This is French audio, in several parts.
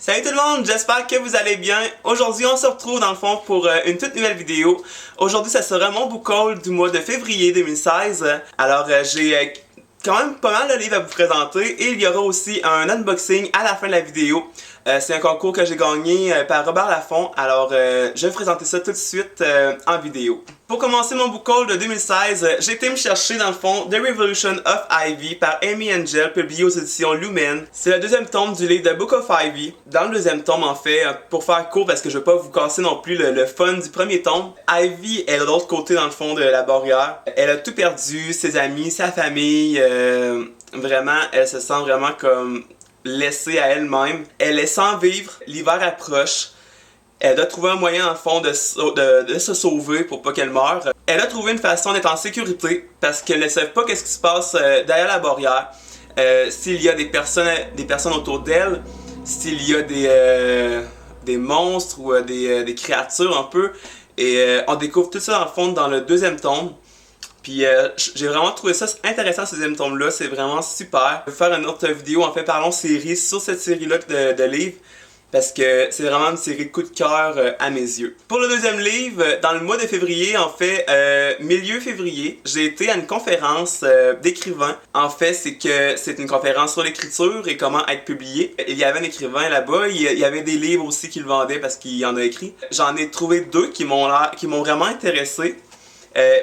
Salut tout le monde, j'espère que vous allez bien. Aujourd'hui, on se retrouve dans le fond pour une toute nouvelle vidéo. Aujourd'hui, ça sera mon book haul du mois de février 2016. Alors, j'ai quand même pas mal de livres à vous présenter et il y aura aussi un unboxing à la fin de la vidéo. C'est un concours que j'ai gagné par Robert Laffont, alors je vais vous présenter ça tout de suite en vidéo. Pour commencer mon book haul de 2016, j'ai été me chercher dans le fond The Revolution of Ivy par Amy Angel, publié aux éditions Lumen. C'est le deuxième tome du livre The Book of Ivy. Dans le deuxième tome, en fait, pour faire court parce que je veux pas vous casser non plus le fun du premier tome, Ivy est de l'autre côté dans le fond de la barrière. Elle a tout perdu, ses amis, sa famille, vraiment, elle se sent vraiment comme laissée à elle-même. Elle est sans vivre, l'hiver approche. Elle doit trouver un moyen, en fond, de se sauver pour pas qu'elle meure. Elle a trouvé une façon d'être en sécurité parce qu'elle ne sait pas qu'est-ce qui se passe derrière la barrière. S'il y a des personnes autour d'elle, s'il y a des monstres ou des créatures un peu. Et on découvre tout ça, en fond, dans le deuxième tome. Puis j'ai vraiment trouvé ça intéressant, ce deuxième tome-là, c'est vraiment super. Je vais faire une autre vidéo, en fait, parlons série sur cette série-là de livres, parce que c'est vraiment une série de coup de cœur à mes yeux. Pour le deuxième livre, dans le mois de février, en fait, milieu février, j'ai été à une conférence d'écrivains. En fait, c'est une conférence sur l'écriture et comment être publié. Il y avait un écrivain là-bas, il y avait des livres aussi qu'il vendait parce qu'il en a écrit. J'en ai trouvé deux qui m'ont vraiment intéressé.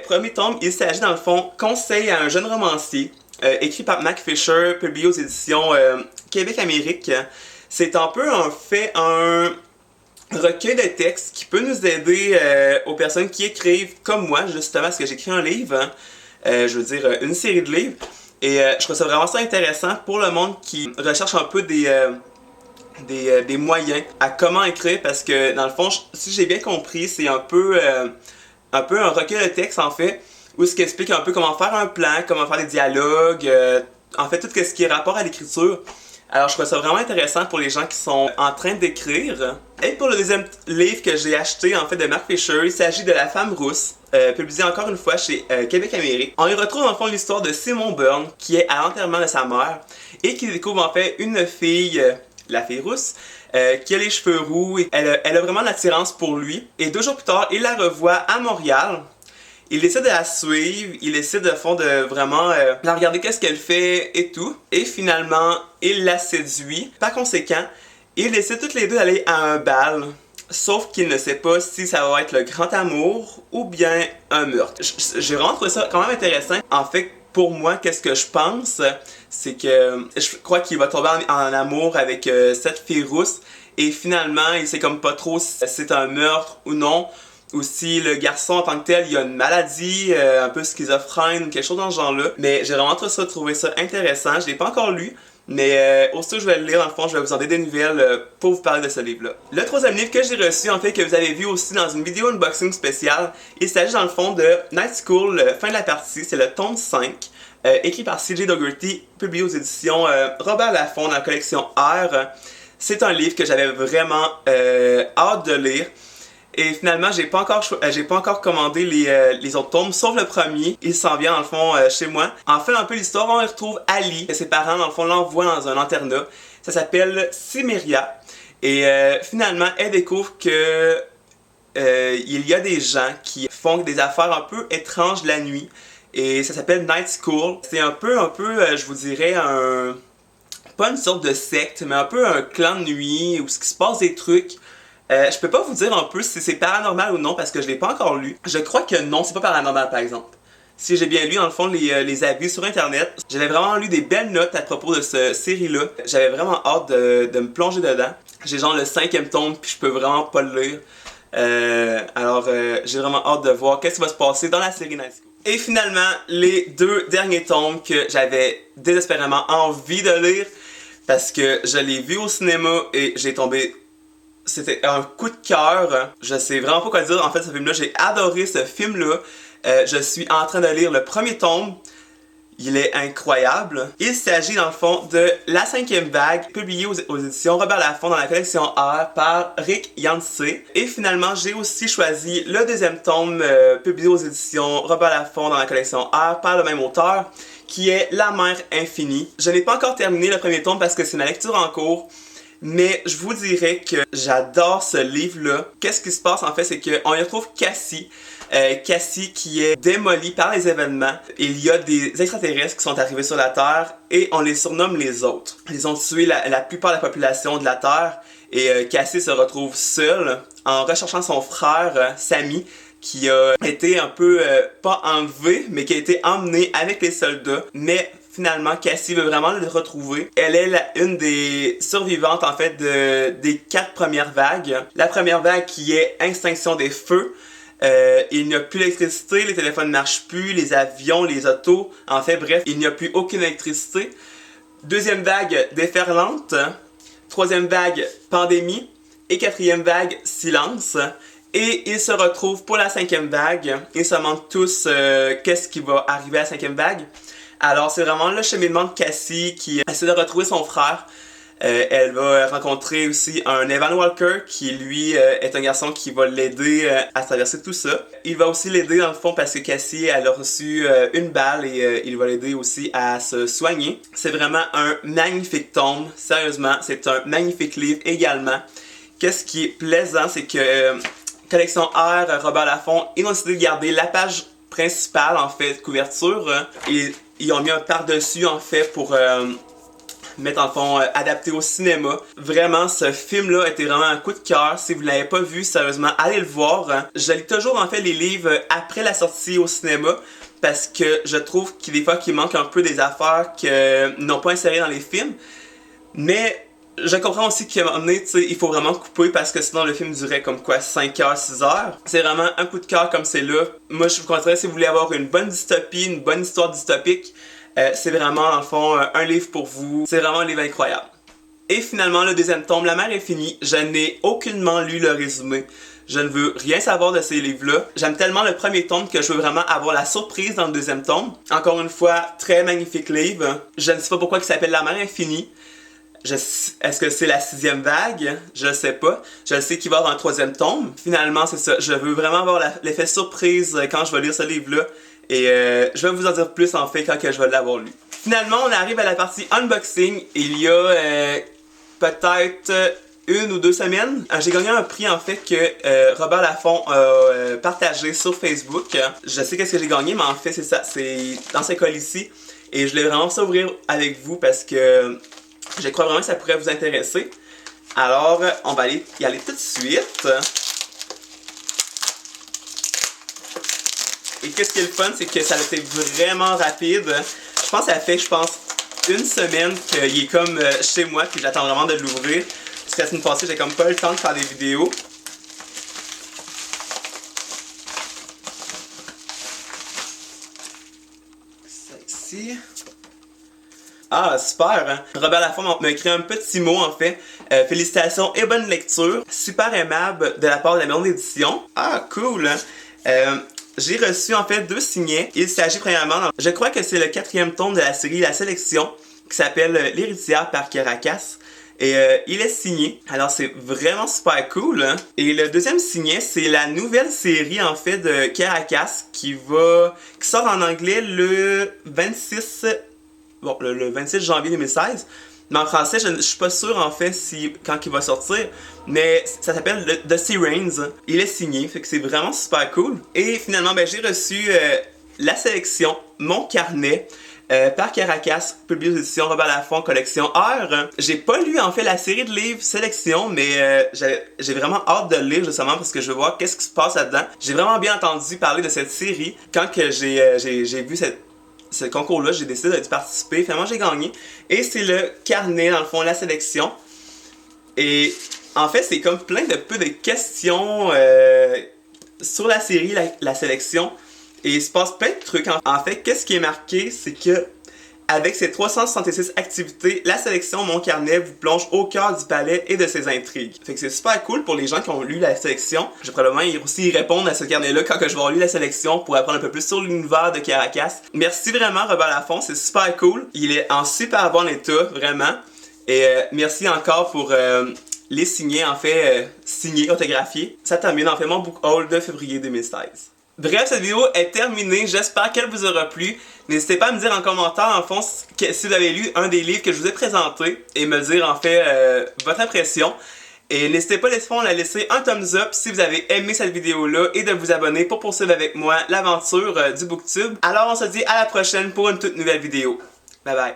Premier tome, il s'agit dans le fond Conseil à un jeune romancier, écrit par Mac Fisher, publié aux éditions Québec-Amérique. C'est un peu un recueil de textes qui peut nous aider aux personnes qui écrivent comme moi, justement, parce que j'écris un livre, hein, je veux dire une série de livres. Et je trouve ça vraiment ça intéressant pour le monde qui recherche un peu des moyens à comment écrire, parce que dans le fond, si j'ai bien compris, c'est un peu un recueil de texte en fait, où ce qui explique un peu comment faire un plan, comment faire des dialogues, en fait tout ce qui est rapport à l'écriture. Alors je trouve ça vraiment intéressant pour les gens qui sont en train d'écrire. Et pour le deuxième livre que j'ai acheté en fait de Mark Fisher, il s'agit de La Femme rousse, publié encore une fois chez Québec-Amérique. On y retrouve en fond l'histoire de Simon Burn, qui est à l'enterrement de sa mère, et qui découvre en fait une fille, la fille rousse, qui a les cheveux roux, et elle a vraiment de l'attirance pour lui. Et 2 jours plus tard, il la revoit à Montréal. Il décide de la suivre, il décide de fond de vraiment la regarder qu'est-ce qu'elle fait et tout. Et finalement, il la séduit. Par conséquent, ils décident toutes les deux d'aller à un bal. Sauf qu'il ne sait pas si ça va être le grand amour ou bien un meurtre. J'ai vraiment trouvé ça quand même intéressant. En fait, pour moi, qu'est-ce que je pense, c'est que je crois qu'il va tomber en amour avec cette fille rousse. Et finalement, il sait comme pas trop si c'est un meurtre ou non. Ou si le garçon en tant que tel, il a une maladie, un peu schizophrène ou quelque chose dans ce genre-là. Mais j'ai vraiment trouvé ça intéressant. Je l'ai pas encore lu, mais aussitôt que je vais le lire, dans le fond, je vais vous en donner des nouvelles pour vous parler de ce livre-là. Le troisième livre que j'ai reçu, en fait, que vous avez vu aussi dans une vidéo unboxing spéciale, il s'agit dans le fond de Night School, fin de la partie, c'est le tome 5, écrit par C.J. Dougherty, publié aux éditions Robert Laffont dans la collection R. C'est un livre que j'avais vraiment hâte de lire. Et finalement, j'ai pas encore commandé les autres tomes, sauf le premier. Il s'en vient dans le fond chez moi. En fait, un peu l'histoire, on y retrouve Ali, que ses parents dans le fond l'envoient dans un internat. Ça s'appelle Cimeria. Et finalement, elle découvre que il y a des gens qui font des affaires un peu étranges la nuit. Et ça s'appelle Night School. C'est un peu, je vous dirais, pas une sorte de secte, mais un peu un clan de nuit où il se passe des trucs. Je peux pas vous dire un peu si c'est paranormal ou non parce que je l'ai pas encore lu. Je crois que non, c'est pas paranormal par exemple. Si j'ai bien lu dans le fond les avis sur internet, j'avais vraiment lu des belles notes à propos de cette série-là. J'avais vraiment hâte de me plonger dedans. J'ai genre le 5e tome puis je peux vraiment pas le lire. Alors j'ai vraiment hâte de voir qu'est-ce qui va se passer dans la série Night School. Et finalement, les 2 derniers tomes que j'avais désespérément envie de lire parce que je l'ai vu au cinéma et j'ai tombé... C'était un coup de cœur. Je sais vraiment pas quoi dire. En fait, ce film-là, j'ai adoré ce film-là. Je suis en train de lire le premier tome. Il est incroyable. Il s'agit dans le fond de La 5e vague, publié aux éditions Robert Laffont dans la collection R par Rick Yancey. Et finalement, j'ai aussi choisi le 2e tome, publié aux éditions Robert Laffont dans la collection R par le même auteur, qui est La mer infinie. Je n'ai pas encore terminé le premier tome parce que c'est ma lecture en cours. Mais je vous dirais que j'adore ce livre-là. Qu'est-ce qui se passe en fait, c'est qu'on y retrouve Cassie. Cassie qui est démolie par les événements. Il y a des extraterrestres qui sont arrivés sur la Terre et on les surnomme les autres. Ils ont tué la plupart de la population de la Terre et Cassie se retrouve seule en recherchant son frère Sammy qui a été un peu, pas enlevé, mais qui a été emmené avec les soldats. Mais finalement, Cassie veut vraiment le retrouver. Elle est une des survivantes en fait des 4 premières vagues. La première vague qui est extinction des feux. Il n'y a plus d'électricité, les téléphones ne marchent plus, les avions, les autos, en fait bref, il n'y a plus aucune électricité. Deuxième vague, déferlante. Troisième vague, pandémie. Et quatrième vague, silence. Et ils se retrouvent pour la 5e vague. Ils se demandent tous qu'est-ce qui va arriver à la 5e vague. Alors c'est vraiment le cheminement de Cassie qui essaie de retrouver son frère. Elle va rencontrer aussi un Evan Walker qui lui est un garçon qui va l'aider à traverser tout ça. Il va aussi l'aider dans le fond parce que Cassie elle a reçu une balle et il va l'aider aussi à se soigner. C'est vraiment un magnifique tome, sérieusement, c'est un magnifique livre également. Qu'est-ce qui est plaisant, c'est que Collection R, Robert Laffont, ils ont décidé de garder la page principale en fait, de couverture, et ils ont mis un par-dessus en fait pour mettre en fond adapté au cinéma. Vraiment, ce film-là était vraiment un coup de cœur. Si vous ne l'avez pas vu, sérieusement, allez le voir. Je lis toujours en fait les livres après la sortie au cinéma parce que je trouve qu'il des fois qu'il manque un peu des affaires qu'ils n'ont pas insérées dans les films. Mais je comprends aussi qu'à un moment donné, il faut vraiment couper parce que sinon le film durait comme quoi 5 heures, 6 heures. C'est vraiment un coup de cœur comme c'est là. Moi, je vous conseillerais si vous voulez avoir une bonne dystopie, une bonne histoire dystopique. C'est vraiment, dans le fond, un livre pour vous. C'est vraiment un livre incroyable. Et finalement, le deuxième tome, La mer est finie. Je n'ai aucunement lu le résumé. Je ne veux rien savoir de ces livres-là. J'aime tellement le premier tome que je veux vraiment avoir la surprise dans le deuxième tome. Encore une fois, très magnifique livre. Je ne sais pas pourquoi il s'appelle La mer est finie. Est-ce que c'est la 6e vague? Je ne sais pas. Je sais qu'il va y avoir un 3e tome. Finalement, c'est ça. Je veux vraiment avoir l'effet surprise quand je vais lire ce livre-là. Et je vais vous en dire plus en fait quand que je vais l'avoir lu. Finalement, on arrive à la partie unboxing. Il y a peut-être 1 ou 2 semaines, j'ai gagné un prix en fait que Robert Laffont a partagé sur Facebook. Je sais qu'est-ce que j'ai gagné, mais en fait c'est ça, c'est dans ce colis-ci. Et je voulais vraiment s'ouvrir avec vous parce que je crois vraiment que ça pourrait vous intéresser. Alors, on va y aller tout de suite. Et qu'est-ce qui est le fun, c'est que ça a été vraiment rapide. Je pense que ça fait, 1 semaine qu'il est comme chez moi, puis j'attends vraiment de l'ouvrir. Parce que la semaine passée, j'ai comme pas eu le temps de faire des vidéos. Ça ici. Ah, super! Hein? Robert Laffont m'a écrit un petit mot en fait. Félicitations et bonne lecture. Super aimable de la part de la maison d'édition. Ah, cool! Hein? J'ai reçu en fait 2 signets. Il s'agit premièrement, je crois que c'est le 4e tome de la série La Sélection, qui s'appelle L'Héritière par Caracas. Et il est signé. Alors c'est vraiment super cool. Hein? Et le deuxième signet, c'est la nouvelle série en fait de Caracas qui sort en anglais le 26 janvier 2016. Mais en français, je suis pas sûr en fait quand il va sortir. Mais ça s'appelle The Sea Reigns. Il est signé, fait que c'est vraiment super cool. Et finalement, j'ai reçu La Sélection, mon carnet, par Caracas, publié aux éditions Robert Laffont, collection R. J'ai pas lu en fait la série de livres Sélection, mais j'ai vraiment hâte de le lire justement parce que je veux voir qu'est-ce qui se passe là-dedans. J'ai vraiment bien entendu parler de cette série quand que j'ai vu ce concours-là, j'ai décidé de participer. Finalement, j'ai gagné. Et c'est le carnet, dans le fond, La Sélection. Et en fait, c'est comme plein de peu de questions sur la série, la Sélection. Et il se passe plein de trucs. En fait, qu'est-ce qui est marqué, c'est que avec ses 366 activités, La Sélection, mon carnet, vous plonge au cœur du palais et de ses intrigues. Fait que c'est super cool pour les gens qui ont lu La Sélection. Je vais probablement aussi y répondre à ce carnet-là quand que je vais avoir lu La Sélection pour apprendre un peu plus sur l'univers de Caracas. Merci vraiment Robert Laffont, c'est super cool. Il est en super bon état, vraiment. Et merci encore pour les signés, en fait, signés, autographiés. Ça termine en fait mon book haul de février 2016. Bref, cette vidéo est terminée, j'espère qu'elle vous aura plu. N'hésitez pas à me dire en commentaire, en fond, si vous avez lu un des livres que je vous ai présenté et me dire, en fait, votre impression. Et n'hésitez pas à laisser un thumbs up si vous avez aimé cette vidéo-là et de vous abonner pour poursuivre avec moi l'aventure du Booktube. Alors, on se dit à la prochaine pour une toute nouvelle vidéo. Bye bye!